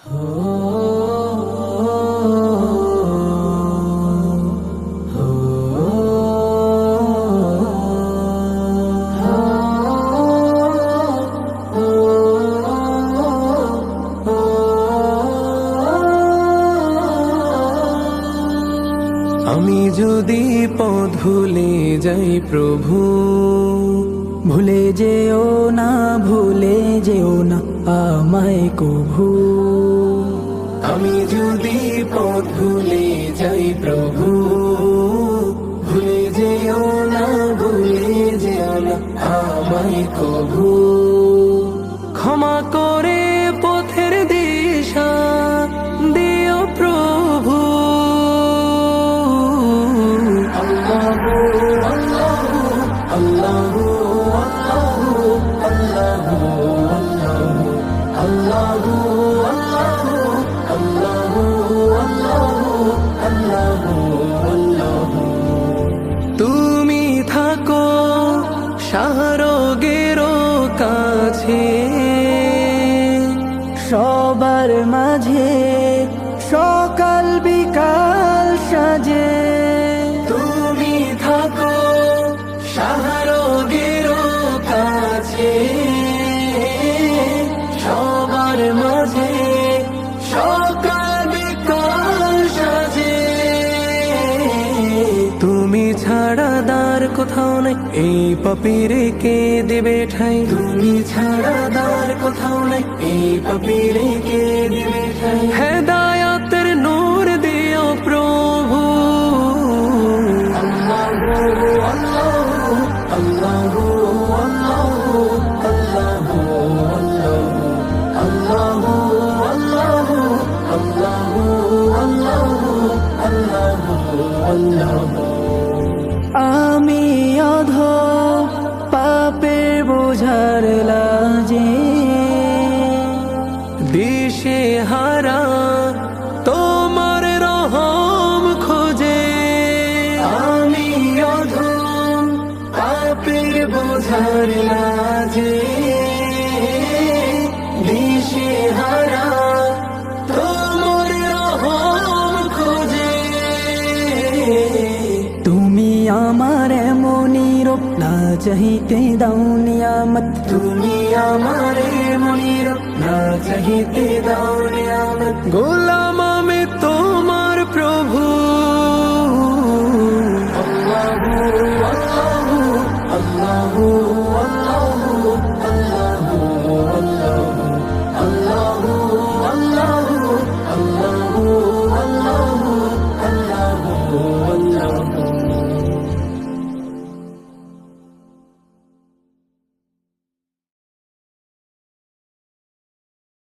আমি যদি পথ ভুলে যাই প্রভু, ভুলে যেও না, ভুলে যেও না আমায় কভু। আমি যদি পথ ভুলে যাই প্রভু, ভুলে যেও না, ভুলে যেও না আমায় কভু। ক্ষমা করে পথের দিশা দিও প্রভু। আল্লাহু আল্লাহু আল্লাহু আল্লাহু আল্লাহু আল্লাহু আল্লাহু। তুমি থাকো শাহরগের কাছে, সবার মাঝে সকাল বিকাল সাজে। তুমি থাকো শাহরগের কাছে, সবার মাঝে সকাল বিকাল সাজে। তুমি ছাড়া দার কোথাও নাই, এই পাপীরে কে দেবে ঠাই? তুমি ছাড়া দার কোথাও নাই, এই পাপীরে কে দেবে ঠাই? হেদায়াতের নূর দিও প্রভু। আল্লাহু আল্লাহু আল্লাহু আল্লাহু আল্লাহু আল্লাহু আল্লাহু। আমি অধম পাপের বোঝার লাজে, দিশে হারা তোমার রহম খোঁজে। আমি অধম পাপের বোঝার লাজে, দিশে হারা তোমার রহম খোঁজে। তুমি আমার এমনই রূপ না চাহিতে দাও নিয়ামত। তুমি আমার মনির না চাহিতে দাও নিয়ামত। গোলাম